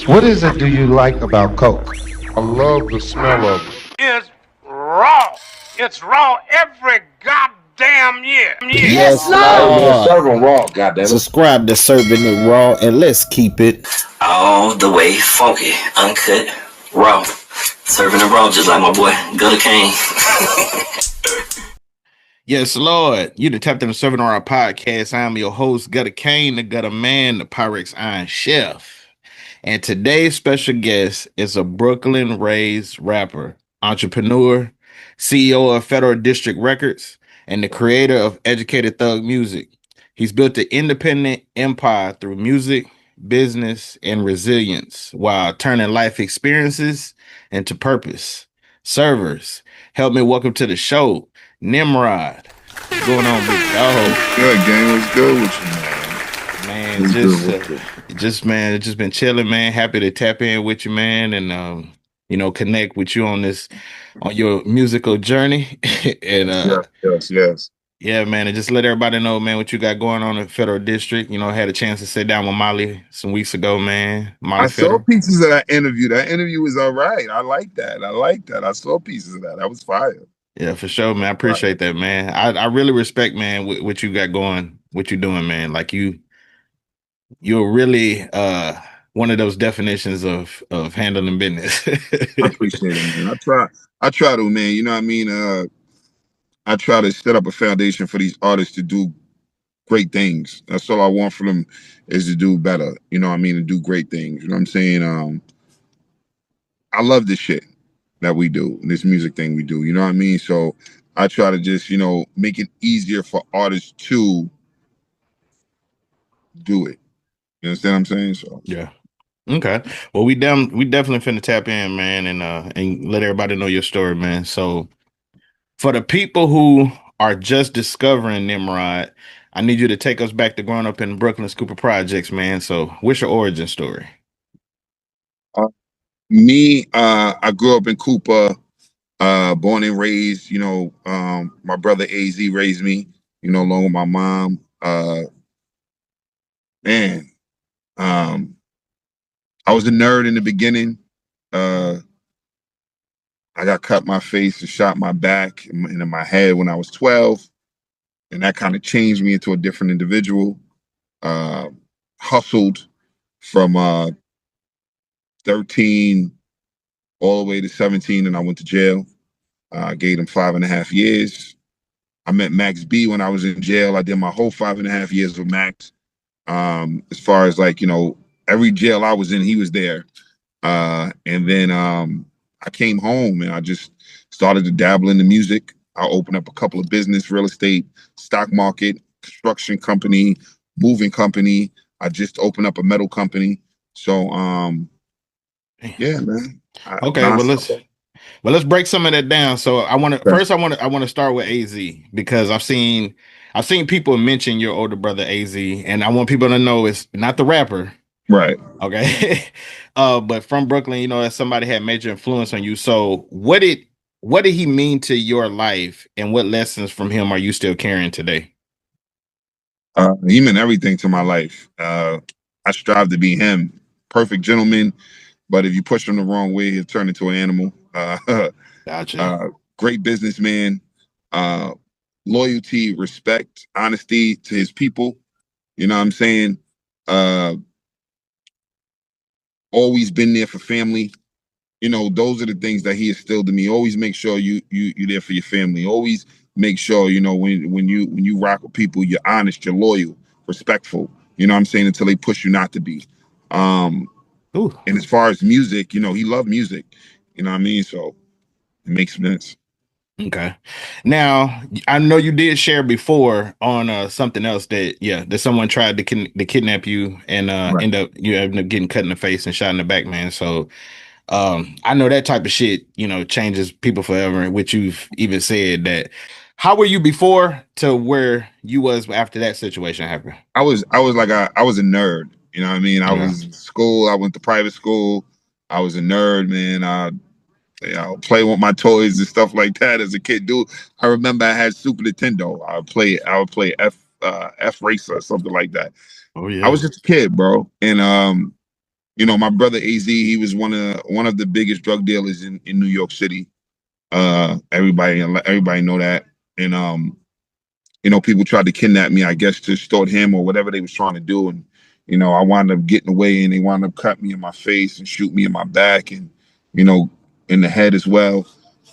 What is it do you like about Coke? I love the smell of it. Is raw. It's raw every goddamn year. Yes, Hey man, Lord. serve 'em raw, goddammit. Subscribe to Serving It Raw and let's keep it all the way funky, uncut, raw. Serving it raw just like my boy Gutter Kane. Yes, Lord. You the tapped in the Serving It Raw podcast. I am your host, Gutter Kane, the Gutter Man, the Pyrex Iron Chef. And today's special guest is a Brooklyn-raised rapper, entrepreneur, CEO of Federal District Records, and the creator of Educated Thug Music. He's built an independent empire through music, business, and resilience while turning life experiences into purpose. Servers, help me welcome to the show, Nymrod. What's going on, big dog? Good game. What's good with you, man? Man, What's just good with just been chilling, man. Happy to tap in with you, man, and connect with you on your musical journey. And Yes. yeah, man, and just let everybody know, man, what you got going on in Federal District. I had a chance to sit down with Molly some weeks ago, man. Molly I saw Federal. pieces of that interview. That interview was all right. I like that. I saw pieces of that. That was fire. Yeah, for sure, man. I appreciate that, man. I really respect, man, what you got going, what you're doing, man. Like you're really one of those definitions of handling business. I appreciate it, man. I try to, man. You know what I mean? I try to set up a foundation for these artists to do great things. That's all I want for them is to do better. You know what I mean? To do great things. You know what I'm saying? I love this shit that we do, this music thing we do. You know what I mean? So I try to just, make it easier for artists to do it. You understand what I'm saying? So Yeah. Okay. Well, we definitely finna tap in, man, and let everybody know your story, man. So for the people who are just discovering Nymrod, I need you to take us back to growing up in Brooklyn Cooper Projects, man. So what's your origin story? I grew up in Cooper, born and raised. My brother AZ raised me. Along with my mom. Man, I was a nerd in the beginning. I got cut my face and shot my back and in my head when I was 12, and that kind of changed me into a different individual. Hustled from 13 all the way to 17, and I went to jail. I gave them 5.5 years. I met Max B when I was in jail. I did my whole 5.5 years with Max. As far as every jail I was in, he was there. And then I came home and I just started to dabble in the music. I opened up a couple of business, real estate, stock market, construction company, moving company. I just opened up a metal company. So yeah, man. Okay, let's break some of that down. So I want to start with AZ because I've seen people mention your older brother AZ, and I want people to know it's not the rapper. Right. Okay. But from Brooklyn, as somebody had major influence on you. So what did he mean to your life, and what lessons from him are you still carrying today? He meant everything to my life. I strive to be him. Perfect gentleman, but if you push him the wrong way, he'll turn into an animal. Gotcha. Great businessman. Loyalty, respect, honesty to his people. You know what I'm saying? Always been there for family. Those are the things that he instilled in me. Always make sure you're there for your family. Always make sure, when you rock with people, you're honest, you're loyal, respectful. You know what I'm saying? Until they push you not to be. Ooh. And as far as music, he loved music. You know what I mean? So it makes sense. Okay. Now, I know you did share before on something else that someone tried to kidnap you and Right. end up getting cut in the face and shot in the back, man. So I know that type of shit, changes people forever, which you've even said that. How were you before to where you was after that situation happened? I was a nerd. You know what I mean? I was in school. I went to private school. I was a nerd, man. I play with my toys and stuff like that as a kid. Dude, I remember I had Super Nintendo. I would play F Racer or something like that. Oh yeah. I was just a kid, bro. And you know, my brother AZ, he was one of the biggest drug dealers in New York City. Everybody know that. And you know, people tried to kidnap me, I guess, to extort him or whatever they was trying to do. And, you know, I wound up getting away, and they wound up cutting me in my face and shoot me in my back and, you know, in the head as well.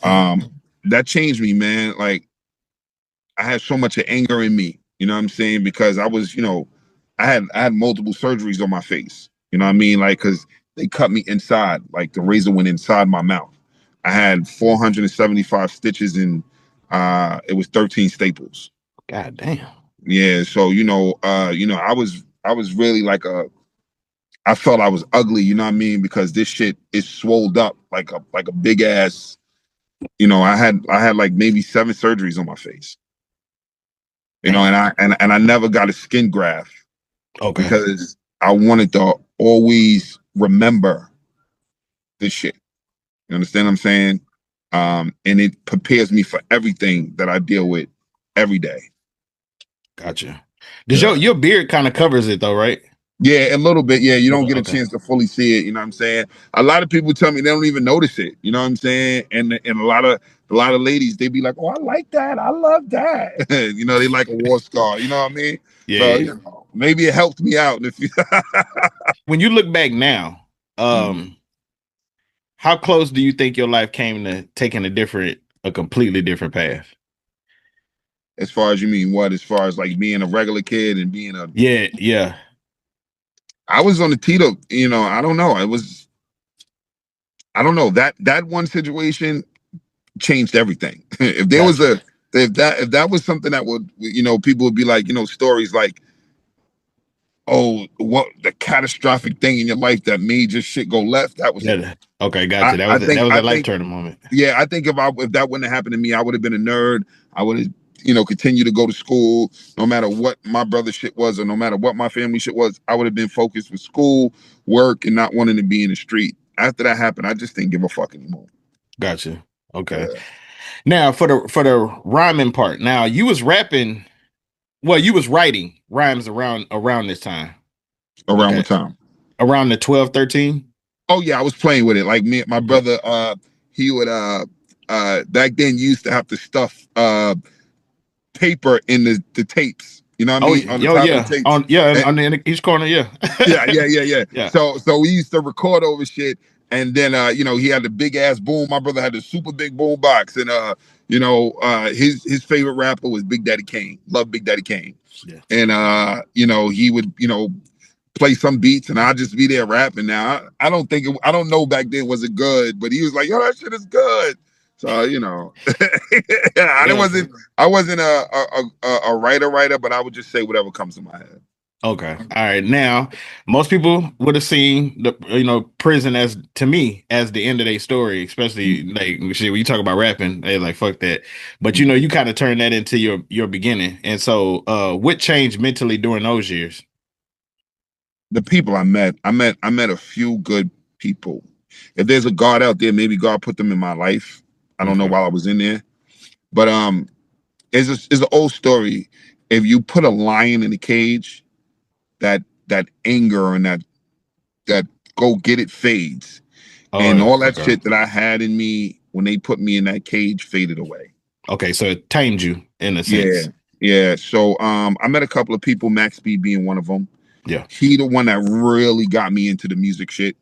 That changed me, man. Like, I had so much of anger in me, you know what I'm saying? Because I was, you know, I had multiple surgeries on my face. You know what I mean? Like, because they cut me inside, like the razor went inside my mouth. I had 475 stitches and it was 13 staples. God damn. Yeah, so I was really like I felt I was ugly, you know what I mean? Because this shit is swolled up like a big ass, you know, I had like maybe 7 surgeries on my face. You know, and I never got a skin graft because I wanted to always remember this shit. You understand what I'm saying? And it prepares me for everything that I deal with every day. Gotcha. Does your beard kind of covers it though, right? Yeah, a little bit. Yeah, you don't get a chance to fully see it. You know what I'm saying? A lot of people tell me they don't even notice it. You know what I'm saying? And a lot of ladies, they be like, "Oh, I like that. I love that." You know, they like a war scar. You know what I mean? Yeah. So Yeah. you know, maybe it helped me out. If you When you look back now, how close do you think your life came to taking a completely different path? As far as you mean what? As far as like being a regular kid and being a yeah. I was on the Tito. You know, I don't know. I don't know that one situation changed everything. If there was if that was something that would, you know, people would be like, you know, stories like, oh, what the catastrophic thing in your life that made your shit go left. That was it. Okay, gotcha. That was a life turning moment. Yeah, I think if that wouldn't have happened to me, I would have been a nerd. I would have, you know, continued to go to school, no matter what my brother shit was, or no matter what my family shit was. I would have been focused with school, work, and not wanting to be in the street. After that happened, I just didn't give a fuck anymore. Gotcha. Okay. Now for the rhyming part. Now you was rapping. Well, you was writing rhymes around this time. Around what time? Around the 12, 13? Oh yeah, I was playing with it. Like me, my brother, he would back then you used to have to stuff paper in the tapes. You know what I mean? On the top of the tapes. On each corner, yeah. Yeah. So we used to record over shit. And then you know, he had the big ass boom. My brother had the super big boom box. And you know, his favorite rapper was Big Daddy Kane. Loved Big Daddy Kane. Yeah. And you know, he would, you know, play some beats and I'll just be there rapping. Now I don't know back then was it good, but he was like, yo, that shit is good. So you know, I wasn't a writer, but I would just say whatever comes to my head. Okay. All right. Now, most people would have seen the prison as, to me, as the end of their story, especially like shit, when you talk about rapping, they're like, fuck that. But you know, you kind of turn that into your beginning. And so what changed mentally during those years? The people I met a few good people. If there's a God out there, maybe God put them in my life. I don't know while I was in there. But it's an old story. If you put a lion in a cage, that anger and that go get it fades. And all that shit that I had in me when they put me in that cage faded away. Okay, so it tamed you in a sense. Yeah. So I met a couple of people, Max B being one of them. Yeah. He the one that really got me into the music shit.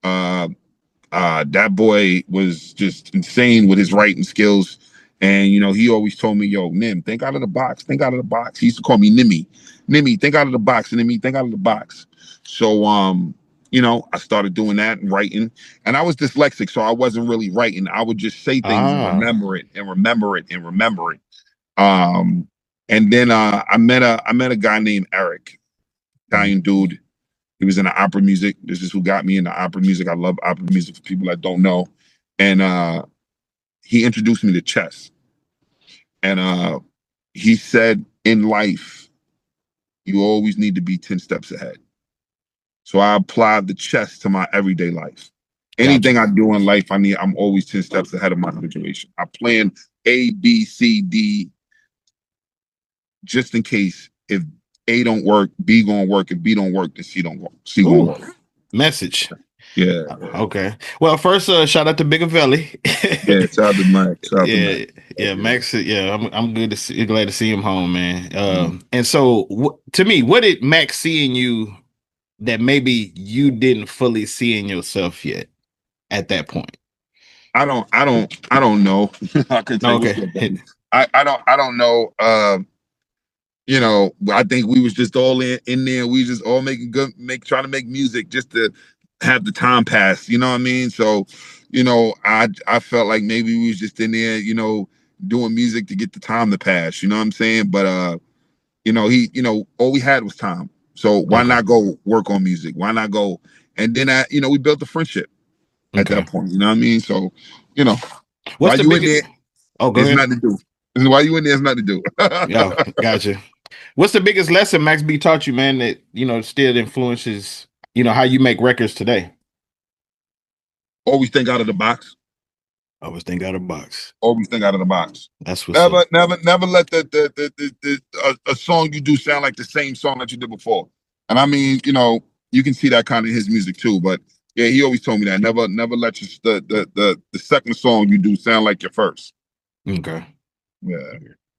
That boy was just insane with his writing skills. And, you know, he always told me, yo, Nim, think out of the box. Think out of the box. He used to call me Nimmy. Nimmy, think out of the box. Nimmy, think out of the box. So, you know, I started doing that and writing. And I was dyslexic, so I wasn't really writing. I would just say things and remember it and remember it and remember it. And then I met a guy named Eric, Italian dude. He was in the opera music. This is who got me into opera music. I love opera music for people that don't know. And he introduced me to chess. And he said, in life, you always need to be 10 steps ahead. So I applied the chess to my everyday life. Anything I do in life, I'm always 10 steps ahead of my situation. I plan A, B, C, D, just in case if A don't work, B gonna work. If B don't work, then C don't work. C gonna work. Message. Yeah. Okay. Well, first, shout out to Big Valley. Yeah, shout out to Max. Shout out to Yeah, Max. yeah, Max. Yeah, I'm good to see. Glad to see him home, man. Mhm. And so, to me, what did Max see in you that maybe you didn't fully see in yourself yet at that point? I don't know. I could say what's Okay. good, buddy. I don't know. You know, I think we was just all in there. We just all trying to make music just to have the time pass. You know what I mean? So, you know, I felt like maybe we was just in there, you know, doing music to get the time to pass. You know what I'm saying? But you know, all we had was time. So why Okay. not go work on music? Why not go? And then you know, we built a friendship at Okay. that point. You know what I mean? So, you know, What's while the you in biggest? there, Oh, go there's ahead. nothing to do. While you in there, there's nothing to do. Yeah, gotcha. What's the biggest lesson Max B taught you, man, that still influences how you make records today? Always think out of the box. Always think out of the box. Always think out of the box. That's what's up. Never let a song you do sound like the same song that you did before. And I mean, you know, you can see that kind of in his music too. But yeah, he always told me that never let the second song you do sound like your first. Okay. Yeah.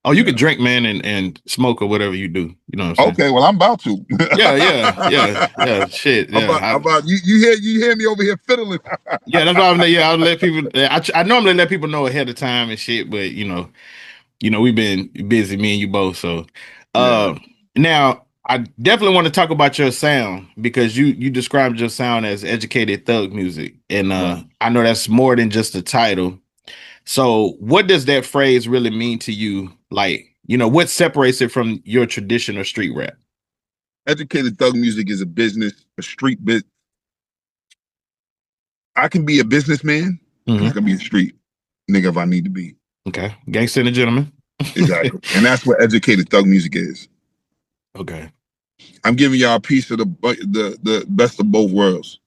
Oh, you can drink, man, and smoke or whatever you do. You know what I'm saying? Okay, well, I'm about to. Yeah. Shit. Yeah. About you hear me over here fiddling. Yeah, that's why I'll let people. I normally let people know ahead of time and shit, but we've been busy, me and you both. So, Yeah. now I definitely want to talk about your sound because you described your sound as educated thug music, and Right. I know that's more than just a title. So, what does that phrase really mean to you? Like, what separates it from your traditional street rap? Educated thug music is a business, a street bit. I can be a businessman, and I can be a street nigga if I need to be. Okay, gangster and a gentleman. Exactly, and that's what educated thug music is. Okay, I'm giving y'all a piece of the best of both worlds.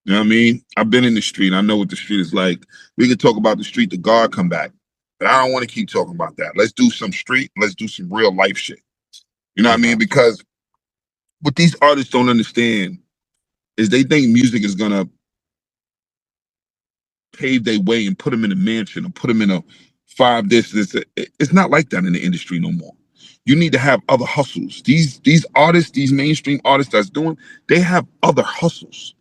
You know what I mean? I've been in the street. I know what the street is like. We could talk about the street, the guard come back, but I don't want to keep talking about that. Let's do some street. Let's do some real life shit. You know what I mean? Because what these artists don't understand is they think music is gonna pave their way and put them in a mansion or put them in a this. It's not like that in the industry no more. You need to have other hustles. These artists, these mainstream artists that's doing, they have other hustles.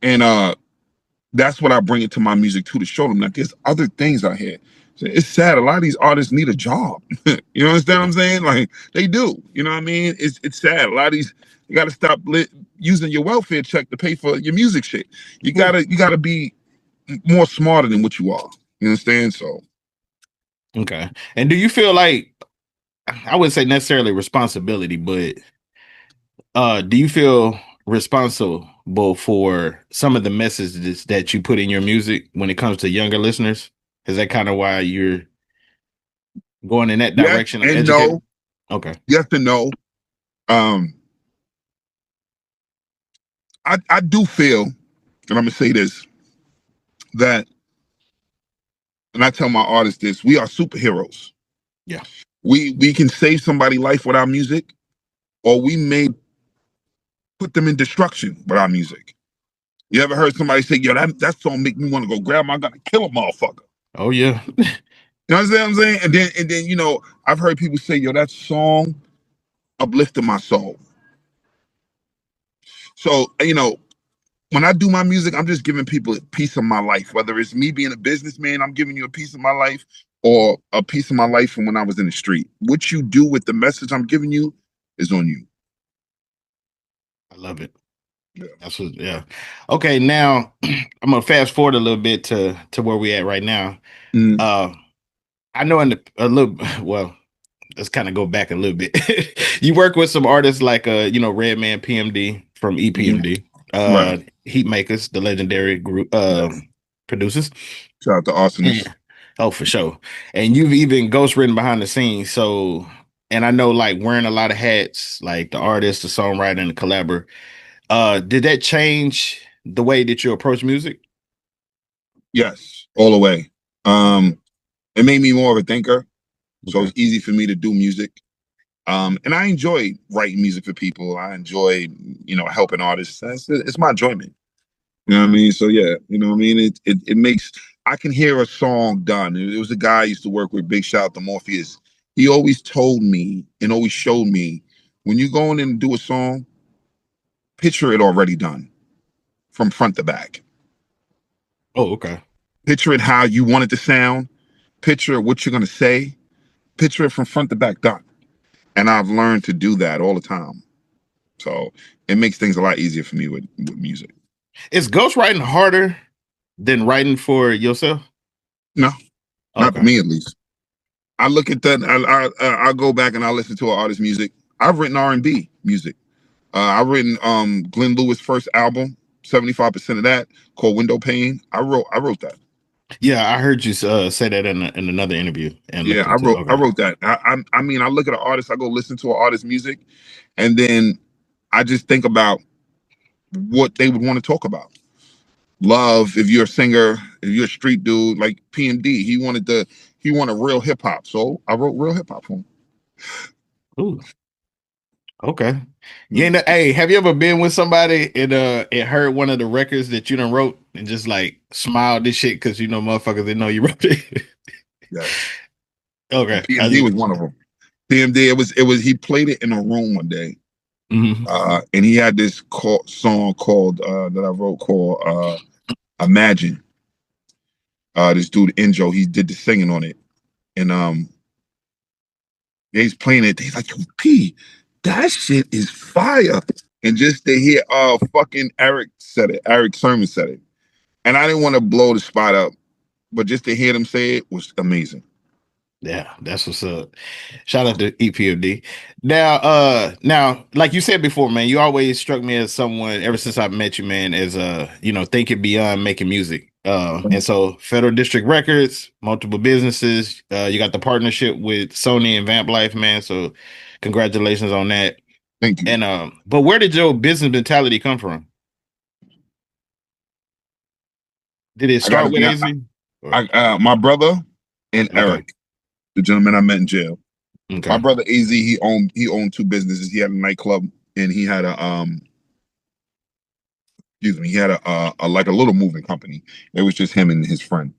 And that's what I bring into my music too, to show them that there's other things out here. It's sad. A lot of these artists need a job. You understand what I'm saying? Like they do. You know what I mean? It's sad. A lot of these, you got to stop using your welfare check to pay for your music shit. You gotta be more smarter than what you are. You understand? So okay. And do you feel like, I wouldn't say necessarily responsibility, but do you feel responsible for some of the messages that you put in your music when it comes to younger listeners? Is that kind of why you're going in that direction of and educating? no. Okay. Yes and no. I do feel, and I'm gonna say this, that, and I tell my artists this, we are superheroes. Yeah. We can save somebody's life with our music, or we may put them in destruction with our music. You ever heard somebody say, yo, that song make me want to go grab my gun and kill a motherfucker? Oh yeah. You understand what I'm saying? And then, you know, I've heard people say, yo, that song uplifted my soul. So, you know, when I do my music, I'm just giving people a piece of my life. Whether it's me being a businessman, I'm giving you a piece of my life, or a piece of my life from when I was in the street. What you do with the message I'm giving you is on you. I love it. Yeah. That's what, yeah. Okay, now I'm gonna fast forward a little bit to where we at right now. I know well, let's kind of go back a little bit. You work with some artists like Redman, PMD from EPMD, Right. Heatmakerz, the legendary group producers. Shout out to Arsonist. Yeah. Oh, for sure. And you've even ghostwritten behind the scenes. So, and I know like wearing a lot of hats, like the artist, the songwriter, and the collaborator. Did that change the way that you approach music? Yes, all the way. It made me more of a thinker. So it's easy for me to do music. And I enjoy writing music for people. I enjoy, helping artists. It's my enjoyment. You know what I mean? So yeah, you know what I mean? It makes, I can hear a song done. It was a guy I used to work with, big shout out to Morpheus. He always told me and always showed me, when you go in and do a song, picture it already done from front to back. Oh, okay. Picture it how you want it to sound. Picture what you're gonna say. Picture it from front to back done. And I've learned to do that all the time. So it makes things a lot easier for me with music. Is ghostwriting harder than writing for yourself? No, not for Okay. me at least. I look at that. I go back and I listen to an artist's music. I've written R&B music. I've written Glenn Lewis' first album. 75% of that called Window Pane. I wrote that. Yeah, I heard you say that in another interview. And Yeah, looked into, I wrote that. I mean, I look at an artist. I go listen to an artist's music, and then I just think about what they would want to talk about. Love, if you're a singer, if you're a street dude like PMD, he wanted real hip hop. So I wrote real hip hop for him. Ooh. Okay. Hey, have you ever been with somebody and heard one of the records that you done wrote and just like smiled this shit because motherfuckers didn't know you wrote it? Yeah. Okay. PMD was one of them. PMD, it was he played it in a room one day. Mm-hmm. And he had this song called that I wrote called Imagine. This dude Enjo, he did the singing on it. And he's playing it. He's like, yo, P, that shit is fire. And just to hear fucking Eric Sermon said it. And I didn't want to blow the spot up, but just to hear them say it was amazing. Yeah, that's what's up. Shout out to EPMD. Now, like you said before, man, you always struck me as someone ever since I met you, man, as thinking beyond making music. And so Federal District Records, multiple businesses, you got the partnership with Sony and Vamp Life, man. So congratulations on that. Thank you. And but where did your business mentality come from? Did it start with AZ? My brother and Okay. Eric, the gentleman I met in jail. Okay. My brother AZ, he owned two businesses. He had a nightclub and he had a like a little moving company. It was just him and his friend.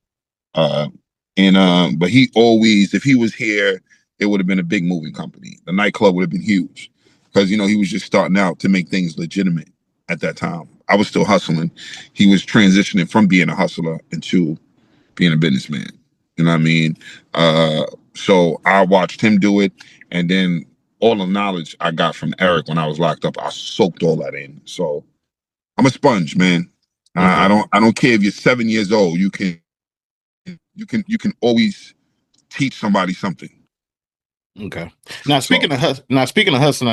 But he always, if he was here, it would have been a big moving company. The nightclub would have been huge because he was just starting out to make things legitimate at that time. I was still hustling. He was transitioning from being a hustler into being a businessman. You know what I mean? So I watched him do it, and then all the knowledge I got from Eric when I was locked up, I soaked all that in. So I'm a sponge, man. Okay. I don't care if you're 7 years old. You can always teach somebody something. Okay. Now speaking of hustling,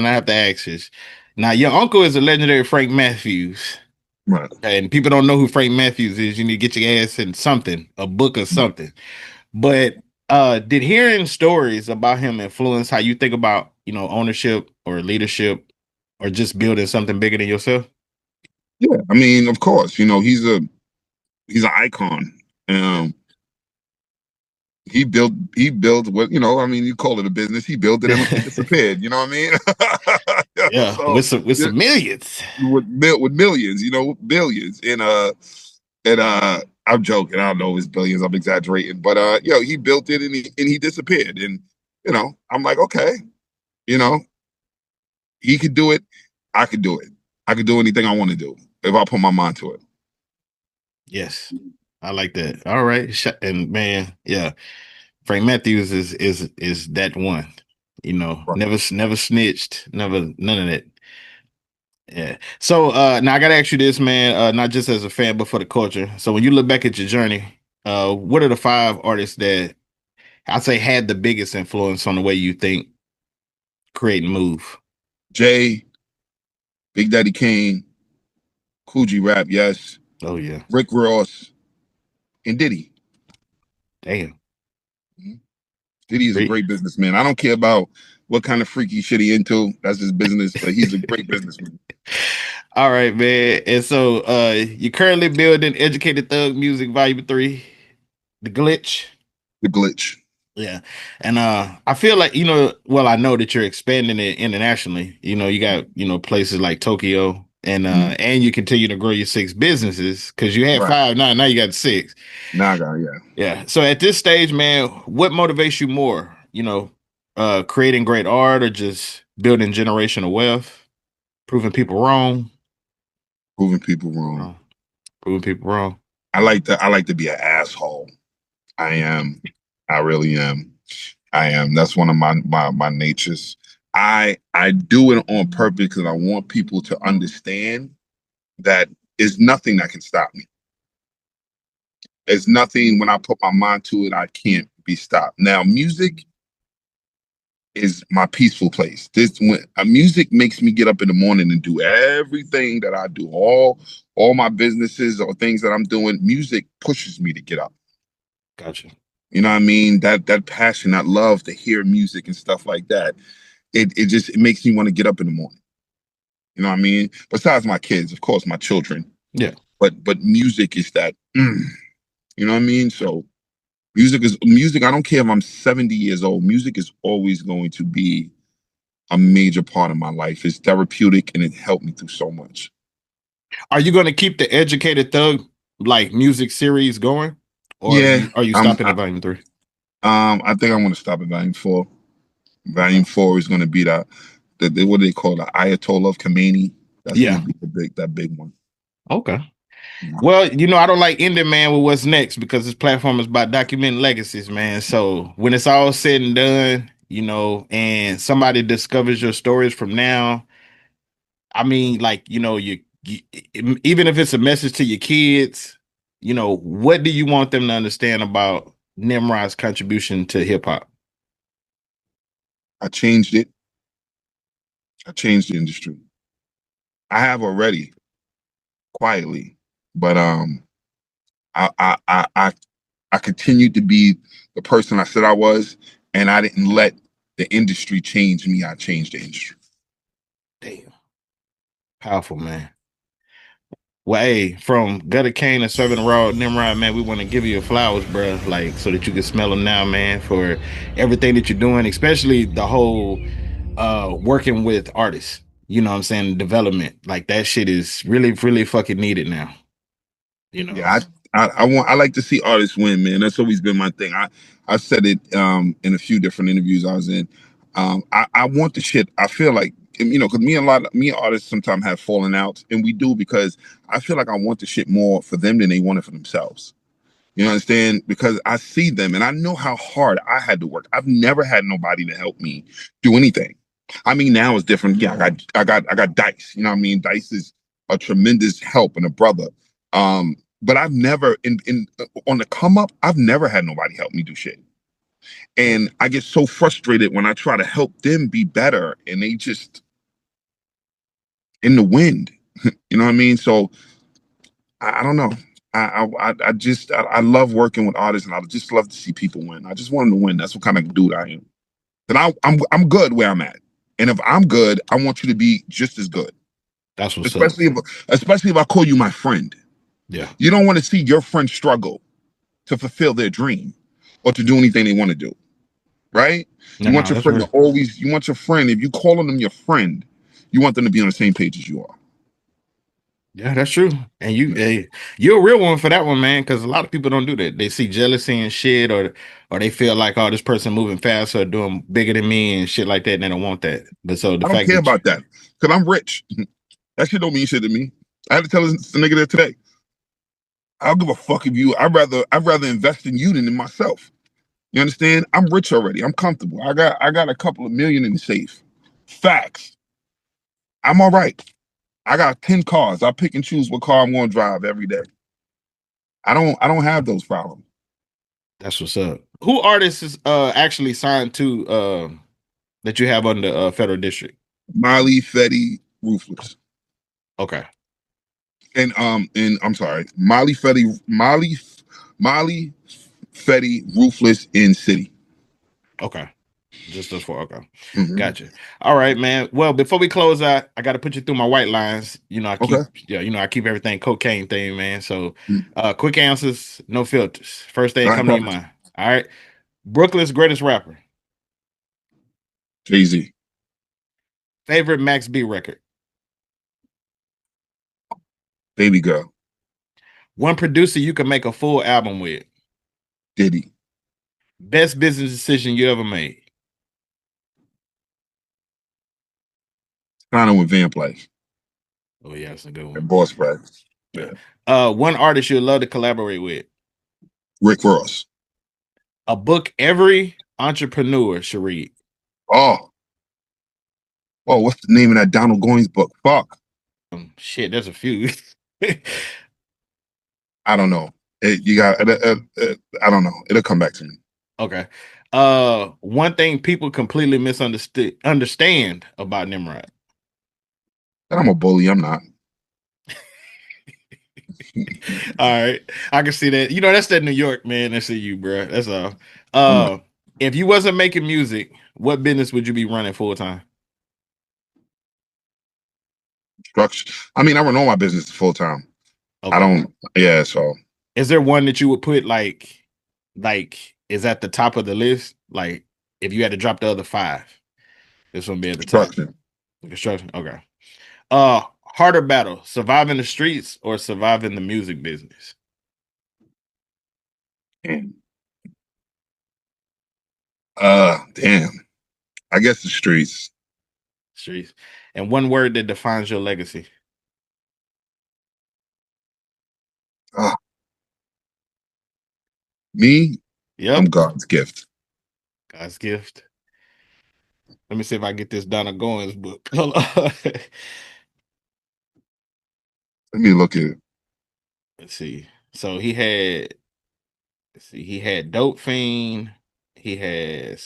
I have to ask this. Now your uncle is a legendary Frank Matthews. Right. And people don't know who Frank Matthews is. You need to get your ass in something, a book or something. But did hearing stories about him influence how you think about, ownership or leadership or just building something bigger than yourself? Yeah, I mean, of course, he's an icon. He built what, I mean, you call it a business. He built it and it disappeared. You know what I mean? Yeah, so, with some millions. With millions, billions. And I'm joking. I don't know if it's billions. I'm exaggerating. But he built it and he disappeared. And I'm like, okay, he could do it. I could do it. I could do anything I want to do if I put my mind to it. Yes, I like that. All right, and man, yeah, Frank Matthews is that one. Right. Never snitched, none of that. Yeah. So now I gotta ask you this, man. Not just as a fan, but for the culture. So when you look back at your journey, what are the 5 artists that I'd say had the biggest influence on the way you think, create, and move? Jay, Big Daddy Kane, Coogee Rap, yes. Oh yeah. Rick Ross, and Diddy. Damn. Diddy is a great businessman. I don't care about what kind of freaky shit he into. That's his business, but he's a great businessman. All right, man. And so you're currently building Educated Thug Music Volume 3, The Glitch. The Glitch. Yeah. And I feel like, well, I know that you're expanding it internationally. You got, places like Tokyo and you continue to grow your 6 businesses because you had Right. 5, now you got 6. Now I got, yeah. Yeah. So at this stage, man, what motivates you more? Creating great art or just building generational wealth, proving people wrong, Proving people wrong. proving people wrong. I like to be an asshole. I am. I really am. I am. That's one of my natures. I do it on purpose because I want people to understand that there's nothing that can stop me. There's nothing when I put my mind to it, I can't be stopped. Now, music is my peaceful place. Music makes me get up in the morning and do everything that I do. All my businesses or things that I'm doing, music pushes me to get up. Gotcha. You know what I mean? That passion, that love to hear music and stuff like that. It makes me want to get up in the morning. You know what I mean? Besides my kids, of course, my children. Yeah. But music is that. You know what I mean? So music is music. I don't care if I'm 70 years old. Music is always going to be a major part of my life. It's therapeutic and it helped me through so much. Are you going to keep the Educated Thug like music series going, or Yeah, are you stopping at volume 3? I think I'm going to stop at volume 4. Volume 4 is going to be the what do they call it? Ayatollah of Khomeini. That's going to be that big one. Okay. Well, I don't like ending, man, with what's next because this platform is about documenting legacies, man. So when it's all said and done, and somebody discovers your stories from now, I mean, like, you even if it's a message to your kids, what do you want them to understand about Nimrod's contribution to hip hop? I changed it. I changed the industry. I have already, quietly, but I continued to be the person I said I was, and I didn't let the industry change me. I changed the industry. Damn. Powerful, man. Well, hey, from Gutter Kane and Serving Raw, Nimrod, man, we want to give you your flowers, bro, like so that you can smell them now, man, for everything that you're doing, especially the whole working with artists. You know what I'm saying? Development. Like that shit is really, really fucking needed now. Yeah, I like to see artists win, man. That's always been my thing. I said it in a few different interviews I was in. I want the shit. I feel like because me and artists sometimes have fallen out, and we do because I feel like I want the shit more for them than they want it for themselves. You understand? Because I see them and I know how hard I had to work. I've never had nobody to help me do anything. I mean, now it's different. Yeah, I got Dice. You know what I mean? Dice is a tremendous help and a brother. But I've never on the come up, I've never had nobody help me do shit. And I get so frustrated when I try to help them be better and they just in the wind. You know what I mean? So I don't know. I love working with artists and I just love to see people win. I just want them to win. That's what kind of dude I am. And I'm good where I'm at. And if I'm good, I want you to be just as good. That's what's especially up. Especially if I call you my friend. Yeah. You don't want to see your friend struggle to fulfill their dream or to do anything they want to do. Right? You want your friend to always, you want your friend, if you calling them your friend, you want them to be on the same page as you are. Yeah, that's true. And you're a real one for that one, man, because a lot of people don't do that. They see jealousy and shit, or they feel like, oh, this person moving faster or doing bigger than me and shit like that, and they don't want that. But so the I don't fact care that about that because I'm rich. That shit don't mean shit to me. I had to tell this nigga that today. I don't give a fuck if you. I'd rather invest in you than in myself. You understand? I'm rich already. I'm comfortable. I got a couple of million in the safe. Facts. I'm all right. I got 10 cars. I pick and choose what car I'm going to drive every day. I don't have those problems. That's what's up. Who artists is actually signed to that you have under federal district? Molly, Fetty, Ruthless. Okay. And I'm sorry, Molly, Fetty, Ruthless, in City. Okay. Just those 4. Okay. Mm-hmm. Gotcha. All right, man. Well, before we close out, I got to put you through my white lines. I keep everything cocaine thing, man. So quick answers, no filters. First thing come to your mind. All right. Brooklyn's greatest rapper. Jay-Z. Favorite Max B record. Baby Girl. One producer you can make a full album with. Diddy. Best business decision you ever made. Signing with Van Place. Oh yeah, that's a good one. And Boss Press. Yeah. One artist you'd love to collaborate with. Rick Ross. A book every entrepreneur should read. Oh, what's the name of that Donald Goines book? Fuck. Shit, there's a few. I don't know. I don't know. It'll come back to me. Okay. One thing people completely understand about Nymrod. That I'm a bully. I'm not. All right, I can see that. You know, that's that New York, man. That's you, bro. That's all. If you wasn't making music, what business would you be running full time? Structure. I mean, I run all my business full time. Okay. I don't. Yeah. So, is there one that you would put like is at the top of the list? Like, if you had to drop the other 5, this one be at the top. Construction. Okay. Harder battle: surviving the streets or surviving the music business? Damn. I guess the streets. Streets. And one word that defines your legacy. Me? Yep. I'm God's gift. God's gift. Let me see if I get this Donna Goins book. Hold on. Let me look at it. Let's see. So he had Dope Fiend. He had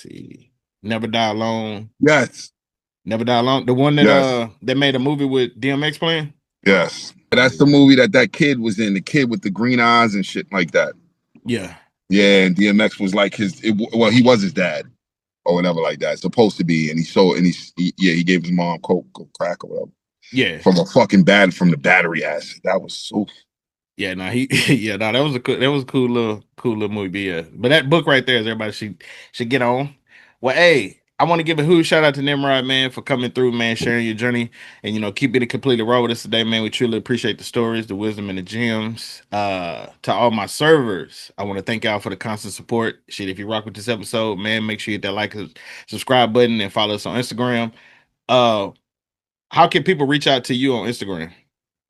Never Die Alone. Yes. Never Die Alone. The one that that made a movie with DMX playing? Yes. That's the movie that kid was in, the kid with the green eyes and shit like that. Yeah. Yeah, and DMX was like he was his dad or whatever like that. Supposed to be, and he gave his mom coke or crack or whatever. Yeah. From the battery acid. That was so. Yeah, no, that was a cool little movie. Yeah, but that book right there is everybody should get on. Well, hey, I want to give a huge shout out to Nymrod, man, for coming through, man, sharing your journey, and keeping it completely raw with us today, man. We truly appreciate the stories, the wisdom, and the gems. To all my servers, I want to thank y'all for the constant support. Shit, if you rock with this episode, man, make sure you hit that like and subscribe button and follow us on Instagram. How can people reach out to you on Instagram?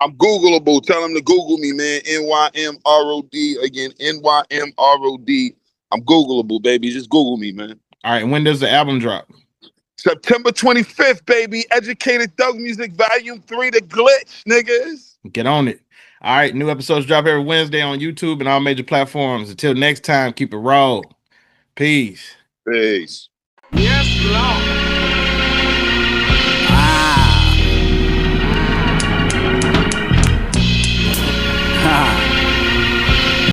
I'm Googleable. Tell them to Google me, man. Nymrod. Again, Nymrod. I'm Googleable, baby. Just Google me, man. All right. And when does the album drop? September 25th, baby. Educated Thug Music Volume 3, The Glitch, niggas. Get on it. All right. New episodes drop every Wednesday on YouTube and all major platforms. Until next time, keep it raw. Peace. Peace.